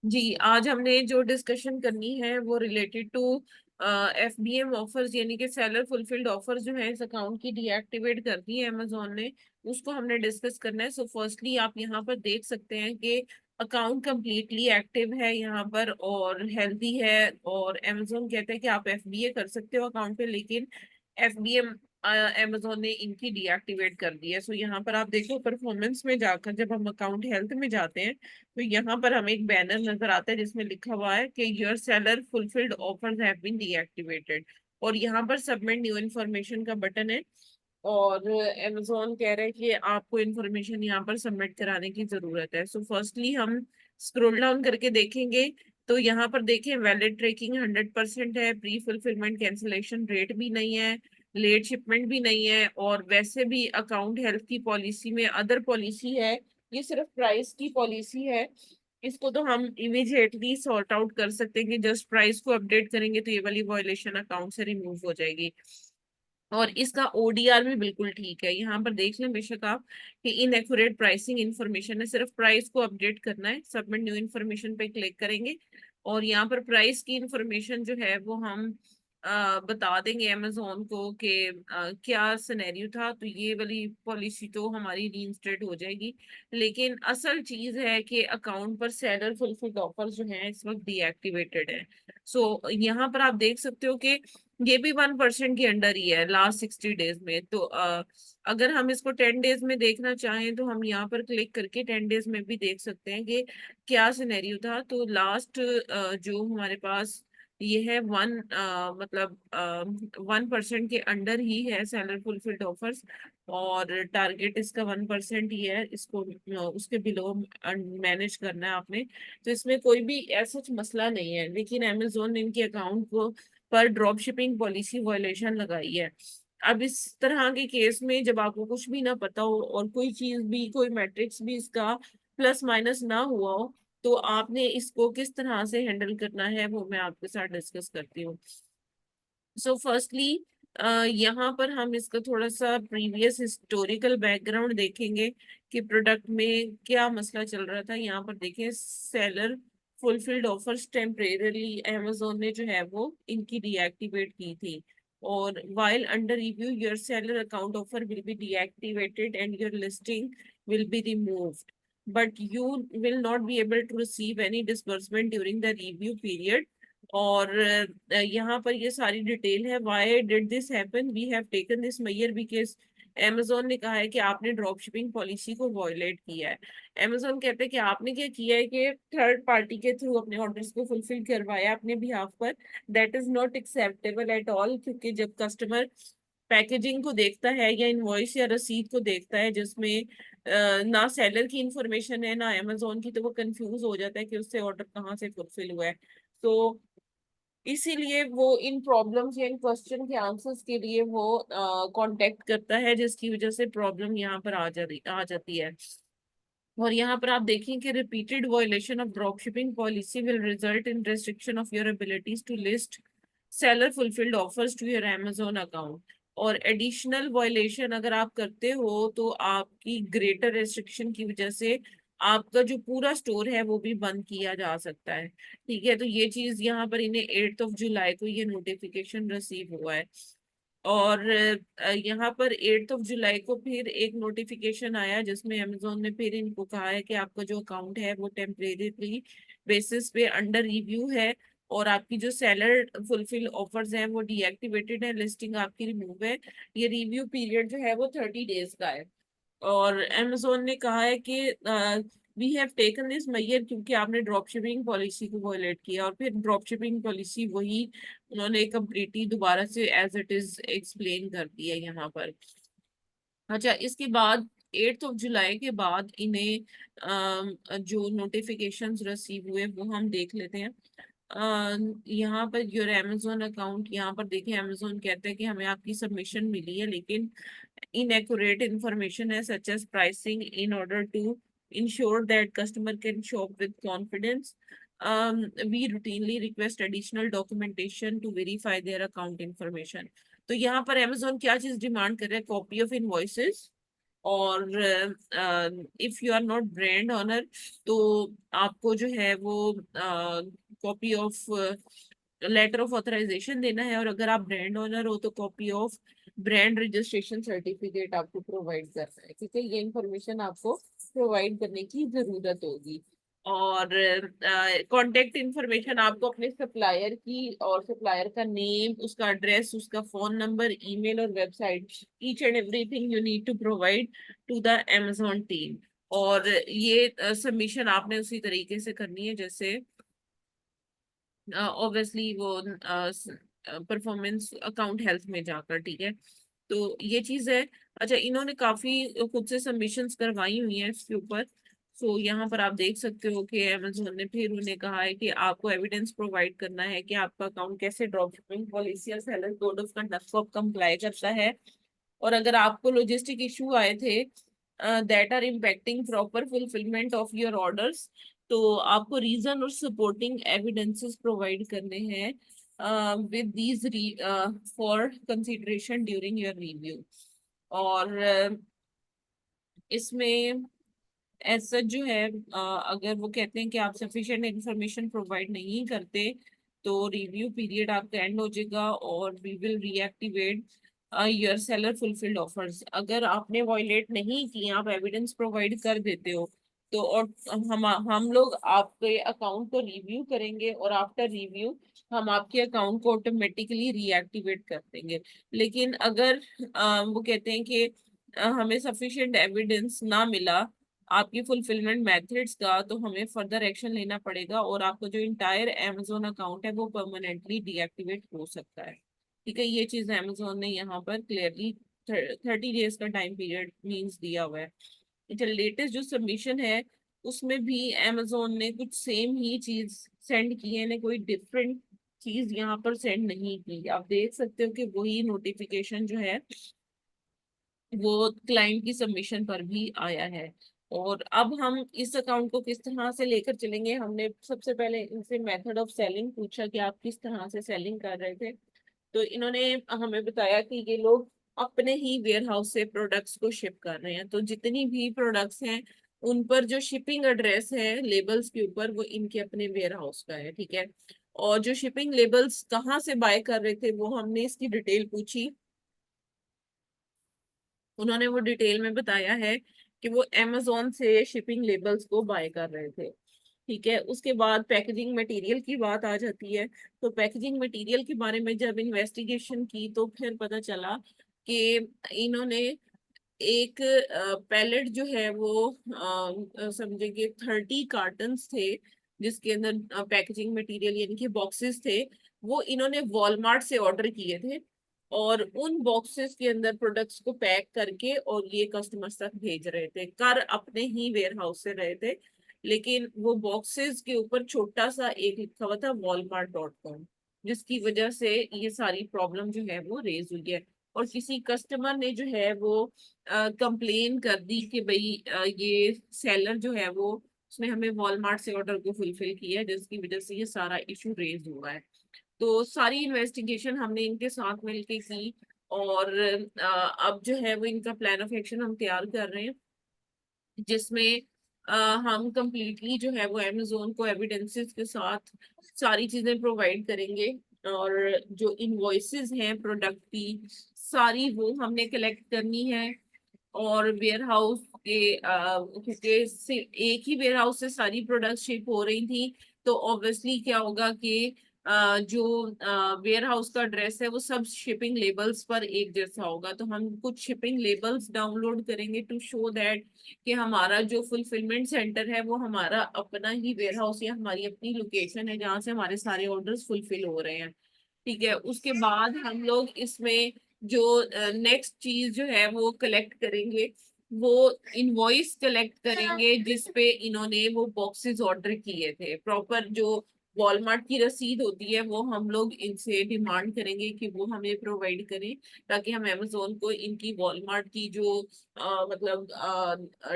जी, आज हमने जो डिस्कशन करनी है वो रिलेटेड टू FBM ऑफर्स, यानी कि सेलर फुलफिल्ड ऑफर्स जो है इस अकाउंट की डीएक्टिवेट कर दी है अमेजोन ने। उसको हमने डिस्कस करना है। सो फर्स्टली आप यहाँ पर देख सकते हैं कि अकाउंट कंप्लीटली एक्टिव है यहाँ पर और हेल्दी है। और अमेजोन कहता है कि आप FBA कर सकते हो अकाउंट पे, लेकिन FBM अमेजोन ने इनकी डीएक्टिवेट कर दी है। सो यहाँ पर आप देखो परफॉर्मेंस में जाकर जब हम अकाउंट हेल्थ में जाते हैं तो यहाँ पर हमें एक बैनर नजर आता है जिसमें लिखा हुआ है कि your seller fulfilled offers have been deactivated. और यहाँ पर सबमिट न्यू इन्फॉर्मेशन का बटन है। और अमेजोन कह रहा है कि आपको इन्फॉर्मेशन यहाँ पर सबमिट कराने की जरूरत है। सो फर्स्टली हम स्क्रॉल डाउन करके देखेंगे तो यहाँ पर देखें वैलिड ट्रैकिंग 100% है, प्री फुलफिलमेंट कैंसिलेशन रेट भी नहीं है, लेट शिपमेंट भी नहीं है, और वैसे भी अकाउंट हेल्थ की पॉलिसी में अदर पॉलिसी है, ये सिर्फ प्राइस की पॉलिसी है। इसको तो हम इमीडिएटली सॉर्ट आउट कर सकते हैं कि जस्ट प्राइस को अपडेट करेंगे तो ये वाली वॉयलेशन अकाउंट से रिमूव हो जाएगी। और इसका ODR भी बिल्कुल ठीक है। यहाँ पर देख लें बेशक आप कि इनएक्यूरेट प्राइसिंग इन्फॉर्मेशन है, सिर्फ प्राइस को अपडेट करना है, सबमिट न्यू इन्फॉर्मेशन पे क्लिक करेंगे और यहाँ पर प्राइस की इन्फॉर्मेशन जो है वो हम बता देंगे अमेजोन को कि क्या सिनेरियो था, तो ये वाली पॉलिसी तो हमारी रीइंस्टेट हो जाएगी। लेकिन असल चीज है कि अकाउंट पर सेलर फुलफिल्ड ऑफर जो है इस वक्त डीएक्टिवेटेड है। सो यहाँ पर आप देख सकते हो कि ये भी 1% के अंडर ही है लास्ट 60 डेज में। तो अगर हम इसको 10 डेज में देखना चाहें तो हम यहाँ पर क्लिक करके 10 डेज में भी देख सकते हैं कि क्या सिनेरियो था। तो लास्ट जो हमारे पास ये है मतलब 1% के अंडर ही है सेलर फुलफिल्ड ऑफर्स। और टारगेट इसका 1% ही है, इसको उसके बिलो मैनेज करना है आपने। तो इसमें कोई भी ऐसा मसला नहीं है, लेकिन अमेजोन ने इनके अकाउंट को पर ड्रॉप शिपिंग पॉलिसी वायलेशन लगाई है। अब इस तरह के केस में जब आपको कुछ भी ना पता हो और कोई चीज भी कोई मैट्रिक्स भी इसका प्लस माइनस ना हुआ हो, तो आपने इसको किस तरह से हैंडल करना है वो मैं आपके साथ डिस्कस करती हूँ। सो फर्स्टली यहाँ पर हम इसका थोड़ा सा प्रीवियस हिस्टोरिकल बैकग्राउंड देखेंगे कि प्रोडक्ट में क्या मसला चल रहा था। यहाँ पर देखें seller fulfilled offers temporarily Amazon ने जो है वो इनकी डीएक्टिवेट की थी। और while under review your seller account offer will be deactivated and your listing will be removed, but you will not be able to receive any disbursement during the review period। और यहाँ पर ये सारी detail है, why did this happen, we have taken this measure because Amazon ने कहा है कि आपने ड्रॉप शिपिंग पॉलिसी को वॉयलेट किया है। अमेजोन कहते हैं कि आपने क्या किया है कि थर्ड पार्टी के थ्रू अपने ऑर्डर्स को फुलफिल करवाया अपने बिहाफ पर। That is not acceptable at all, क्योंकि जब कस्टमर पैकेजिंग को देखता है या इनवॉइस या रसीद को देखता है जिसमें ना सेलर की इंफॉर्मेशन है ना अमेजोन की, तो वो कंफ्यूज हो जाता है कि उससे ऑर्डर कहाँ से फुलफिल हुआ है। तो इसीलिए वो इन प्रॉब्लम्स या इन क्वेश्चन के आंसर्स के लिए वो कांटेक्ट करता है, जिसकी वजह से प्रॉब्लम यहाँ पर आ जाती है। और यहाँ पर आप देखें कि repeated violation of drop shipping policy will result in restriction of your abilities to list seller fulfilled offers to your Amazon account. और एडिशनल वायलेशन अगर आप करते हो तो आपकी ग्रेटर रेस्ट्रिक्शन की वजह से आपका जो पूरा स्टोर है वो भी बंद किया जा सकता है। ठीक है, तो ये चीज यहाँ पर इन्हें 8 जुलाई को ये नोटिफिकेशन रिसीव हुआ है। और यहाँ पर 8 जुलाई को फिर एक नोटिफिकेशन आया जिसमें अमेजोन ने फिर इनको कहा है कि आपका जो अकाउंट है वो टेम्परेरी बेसिस पे अंडर रिव्यू है और आपकी जो सेलर फुलफिल ऑफर्स हैं वो डीएक्टिवेटेड है, लिस्टिंग आपकी रिमूव है। ये रिव्यू पीरियड जो है वो 30 डेज का है। और अमेजोन ने कहा है कि we have taken this measure क्योंकि आपने ड्रॉप शिपिंग पॉलिसी को वायलेट किया। और फिर ड्रॉप शिपिंग पॉलिसी वही उन्होंने कम्प्लीटली दोबारा से एज इट इज एक्सप्लेन कर दिया यहाँ पर। अच्छा, इसके बाद 8 जुलाई के बाद इन्हें जो नोटिफिकेशंस रिसीव हुए वो हम देख लेते हैं। यहाँ पर योर अमेजोन अकाउंट, यहाँ पर देखें अमेजोन कहते हैं कि हमें आपकी सबमिशन मिली है लेकिन inaccurate information है such as pricing in order to ensure that customer can shop with confidence. We routinely request additional documentation to verify their account information। तो यहाँ पर Amazon क्या चीज डिमांड कर रहा है? कॉपी ऑफ इनवॉइसेस और if you are not brand owner तो आपको जो है वो copy of letter of authorisation देना है, और अगर आप ब्रांड ओनर हो तो copy of brand registration certificate आपको प्रोवाइड करना है। ठीक है, ये इंफॉर्मेशन आपको प्रोवाइड करने की जरूरत होगी। और कांटेक्ट इंफॉर्मेशन आपको अपने सप्लायर की, और सप्लायर का नेम, उसका एड्रेस, उसका फोन नंबर, ईमेल और website, each and everything you need to provide to the Amazon team. और ये सबमिशन आपने उसी तरीके से करनी है जैसे ऑब्वियसली वो परफॉर्मेंस अकाउंट हेल्थ में जाकर। ठीक है, तो ये चीज है। अच्छा, इन्होंने काफी खुद से सबमिशंस करवाई हुई हैं इसके ऊपर। सो यहाँ पर आप देख सकते हो कि अमेजोन ने फिर उन्हें कहा है कि आपको एविडेंस प्रोवाइड करना है कि आपका अकाउंट कैसे ड्रॉप शिपिंग पॉलिसी या सेलर कोड ऑफ कंडक्ट को कंप्लाई करता है। और अगर आपको लॉजिस्टिक इशू आए थे that are impacting proper fulfilment of your orders, तो आपको रीजन और सपोर्टिंग एविडेंसेस प्रोवाइड करने हैं with these for consideration during your review. और इसमें ऐसा जो है अगर वो कहते हैं कि आप सफिशिएंट इंफॉर्मेशन प्रोवाइड नहीं करते तो रिव्यू पीरियड आपका एंड हो जाएगा और we will reactivate your seller fulfilled offers. अगर आपने वॉयलेट नहीं किए, आप एविडेंस प्रोवाइड कर देते हो, तो और हम लोग आपके अकाउंट को रिव्यू करेंगे और आफ्टर रिव्यू हम आपके अकाउंट को ऑटोमेटिकली रीएक्टिवेट कर देंगे। लेकिन अगर वो कहते हैं कि हमें सफिशिएंट एविडेंस ना मिला आपकी फुलफिलमेंट मेथड्स का, तो हमें फर्दर एक्शन लेना पड़ेगा और आपका जो इंटायर अमेजोन अकाउंट है वो परमानेंटली डीएक्टिवेट हो सकता है। ठीक है, ये चीज अमेजोन ने यहाँ पर क्लियरली 30 डेज का टाइम पीरियड मीन्स दिया हुआ है। जो लेटेस्ट जो सबमिशन है उसमें भी अमेजोन ने कुछ सेम ही चीज सेंड की है ने, कोई डिफरेंट चीज यहाँ पर सेंड नहीं की। आप देख सकते हो कि वही नोटिफिकेशन जो है वो क्लाइंट की सबमिशन पर भी आया है। और अब हम इस अकाउंट को किस तरह से लेकर चलेंगे, हमने सबसे पहले इनसे मेथड ऑफ सेलिंग पूछा कि आप किस तरह से सेलिंग कर रहे थे। तो इन्होंने हमें बताया कि ये लोग अपने ही वेयर हाउस से प्रोडक्ट्स को शिप कर रहे हैं। तो जितनी भी प्रोडक्ट्स हैं उन पर जो शिपिंग एड्रेस है लेबल्स के ऊपर वो इनके अपने वेयर हाउस का है। ठीक है, और जो शिपिंग लेबल्स कहाँ से बाय कर रहे थे वो हमने इसकी डिटेल पूछी। उन्होंने वो डिटेल में बताया है कि वो अमेजोन से शिपिंग लेबल्स को बाय कर रहे थे। ठीक है, उसके बाद पैकेजिंग मटेरियल की बात आ जाती है। तो पैकेजिंग मटेरियल के बारे में जब इन्वेस्टिगेशन की तो फिर पता चला कि इन्होंने एक पैलेट जो है वो समझे कि 30 कार्टन्स थे जिसके अंदर पैकेजिंग मटेरियल यानी कि बॉक्सेस थे, वो इन्होंने वॉलमार्ट से ऑर्डर किए थे। और उन बॉक्सेस के अंदर प्रोडक्ट्स को पैक करके और ये कस्टमर्स तक भेज रहे थे, कर अपने ही वेयर हाउस से रहे थे। लेकिन वो बॉक्सेस के ऊपर छोटा सा एक लिखा हुआ था walmart.com, जिसकी वजह से ये सारी प्रॉब्लम जो है वो रेज हुई है। और किसी कस्टमर ने जो है वो कंप्लेन कर दी कि भाई ये सेलर जो है वो उसने हमें वॉलमार्ट से ऑर्डर को फुलफिल किया है, जिसकी वजह से ये सारा इशू रेज हुआ है। तो सारी इन्वेस्टिगेशन हमने इनके साथ मिलके की और अब जो है वो इनका प्लान ऑफ एक्शन हम तैयार कर रहे हैं, जिसमें हम कंप्लीटली जो है वो अमेजोन को एविडेंसेस के साथ सारी चीजें प्रोवाइड करेंगे। और जो इनवॉइसेस हैं प्रोडक्ट की सारी वो हमने कलेक्ट करनी है। और वेयर हाउस के क्योंकि एक ही वेयर हाउस से सारी प्रोडक्ट शिप हो रही थी, तो ऑब्वियसली क्या होगा कि जो वेयर हाउस का एड्रेस है वो सब शिपिंग लेबल्स पर एक जैसा होगा। तो हम कुछ शिपिंग लेबल्स डाउनलोड करेंगे टू शो दैट कि हमारा जो फुलफिलमेंट सेंटर है वो हमारा अपना ही वेयर हाउस या हमारी अपनी लोकेशन है जहाँ से हमारे सारे ऑर्डर्स फुलफिल हो रहे हैं। ठीक है, उसके बाद हम लोग इसमें जो नेक्स्ट चीज जो है वो कलेक्ट करेंगे, वो इनवॉइस कलेक्ट करेंगे जिसपे इन्होंने वो बॉक्सेस ऑर्डर किए थे। प्रॉपर जो वॉलमार्ट की रसीद होती है वो हम लोग इनसे डिमांड करेंगे कि वो हमें प्रोवाइड करें, ताकि हम अमेजोन को इनकी वॉलमार्ट की जो मतलब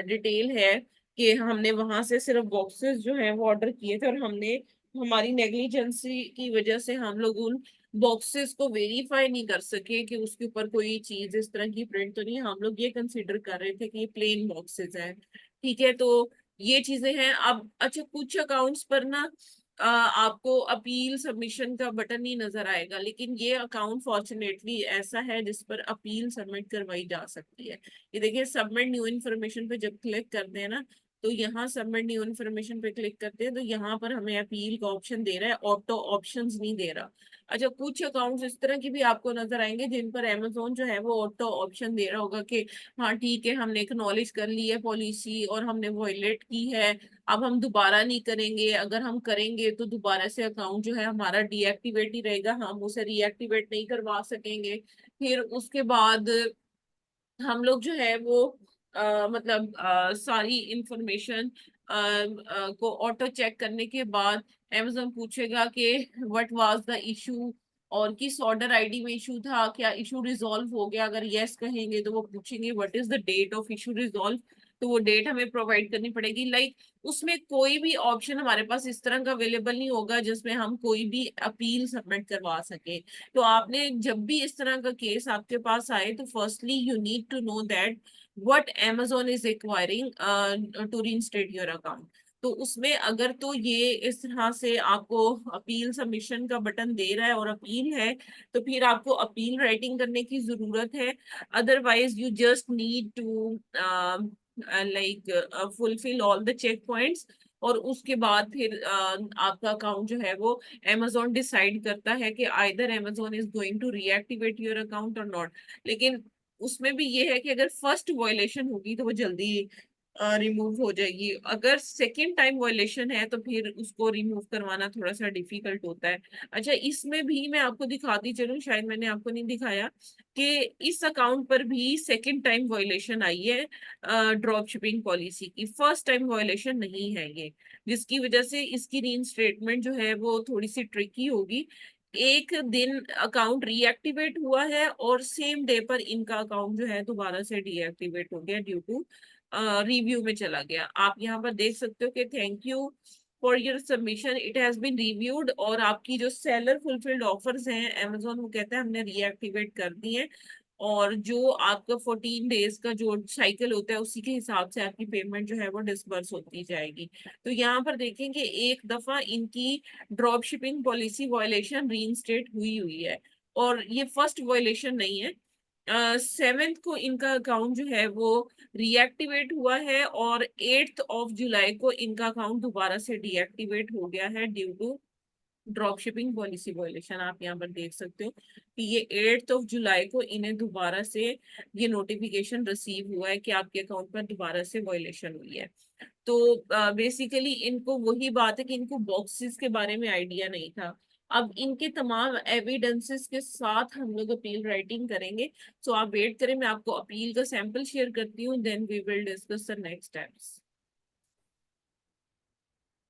डिटेल है कि हमने वहां से सिर्फ बॉक्सेस जो है वो ऑर्डर किए थे और हमने हमारी नेग्लिजेंसी की वजह से हम लोग उन बॉक्सेस को वेरीफाई नहीं कर सके कि उसके ऊपर कोई चीज इस तरह की प्रिंट तो नहीं, हम लोग ये कंसीडर कर रहे थे कि ये प्लेन बॉक्सेस हैं। ठीक है, तो ये चीजें हैं। अब अच्छा, कुछ अकाउंट्स पर ना आपको अपील सबमिशन का बटन ही नजर आएगा, लेकिन ये अकाउंट फॉर्चुनेटली ऐसा है जिस पर अपील सबमिट करवाई जा सकती है। ये देखिए, सबमिट न्यू इन्फॉर्मेशन पे जब क्लिक करते हैं ना, तो यहाँ सबमिट न्यू इन्फॉर्मेशन पे क्लिक करते हैं तो यहाँ पर हमें अपील का ऑप्शन दे रहा है, ऑटो ऑप्शंस नहीं दे रहा। अच्छा, कुछ अकाउंट्स इस तरह की भी आपको नजर आएंगे जिन पर अमेजोन जो है वो ऑटो ऑप्शन दे रहा होगा कि हाँ ठीक है, हमने एक्नॉलेज कर ली है पॉलिसी और हमने वॉयलेट की है, अब हम दोबारा नहीं करेंगे, अगर हम करेंगे तो दोबारा से अकाउंट जो है हमारा डीएक्टिवेट ही रहेगा, हम उसे रीएक्टिवेट नहीं करवा सकेंगे। फिर उसके बाद हम लोग जो है वो मतलब सारी इंफॉर्मेशन को ऑटो चेक करने के बाद अमेजोन पूछेगा कि व्हाट वाज द इशू, और किस ऑर्डर आईडी में इशू था, क्या इशू रिजॉल्व हो गया। अगर यस कहेंगे तो वो पूछेंगे what is the date of issue resolve, तो वो डेट हमें प्रोवाइड करनी पड़ेगी। लाइक उसमें कोई भी ऑप्शन हमारे पास इस तरह का अवेलेबल नहीं होगा जिसमें हम कोई भी अपील सबमिट करवा सके। तो आपने जब भी इस तरह का केस आपके पास आए तो firstly you need to know that what Amazon is requiring to reinstate your account. तो उसमें अगर तो ये इस तरह से आपको अपील सबमिशन का बटन दे रहा है और अपील है, तो फिर आपको अपील राइटिंग करने की जरूरत है। Otherwise you just need to like fulfil all the check points, और उसके बाद फिर आपका अकाउंट जो है वो Amazon डिसाइड करता है कि either Amazon is going to reactivate your account और नॉट। लेकिन उसमें भी ये है कि अगर फर्स्ट वायलेशन होगी तो वो जल्दी रिमूव हो जाएगी, अगर सेकेंड टाइम वायलेशन है तो फिर उसको रिमूव करवाना थोड़ा सा डिफिकल्ट होता है। अच्छा, इसमें भी मैं आपको दिखाती चलूं, शायद मैंने आपको नहीं दिखाया कि इस अकाउंट पर भी सेकेंड टाइम वायलेशन आई है ड्रॉप शिपिंग पॉलिसी की, फर्स्ट टाइम वायलेशन नहीं है ये, जिसकी वजह से इसकी रीइंस्टेटमेंट जो है वो थोड़ी सी ट्रिकी होगी। एक दिन अकाउंट रीएक्टिवेट हुआ है और सेम डे पर इनका अकाउंट जो है दोबारा से डीएक्टिवेट हो गया ड्यू टू रिव्यू में चला गया। आप यहाँ पर देख सकते हो कि thank you for your submission, it has been reviewed, और आपकी जो सेलर फुलफिल्ड ऑफर्स हैं अमेजोन वो कहता है हमने रीएक्टिवेट कर दी है, और जो आपका 14 डेज का जो साइकिल होता है उसी के हिसाब से आपकी पेमेंट जो है वो डिसबर्स होती जाएगी। तो यहाँ पर देखेंगे एक दफा इनकी drop shipping policy violation reinstate हुई हुई है, और ये फर्स्ट वायलेशन नहीं है। 7th को इनका अकाउंट जो है वो रीएक्टिवेट हुआ है, और 8th ऑफ जुलाई को इनका अकाउंट दोबारा से डीएक्टिवेट हो गया है due to drop shipping policy violation. आप यहाँ पर देख सकते हो कि ये 8th ऑफ जुलाई को इन्हें दोबारा से ये नोटिफिकेशन रिसीव हुआ है कि आपके अकाउंट पर दोबारा से वायलेशन हुई है। तो बेसिकली इनको वही बात है कि इनको बॉक्सेस के बारे में आइडिया नहीं था। अब इनके तमाम एविडेंसेस के साथ हम लोग अपील राइटिंग करेंगे। सो आप वेट करें, मैं आपको अपील का सैंपल शेयर करती हूँ, then we will discuss the next steps.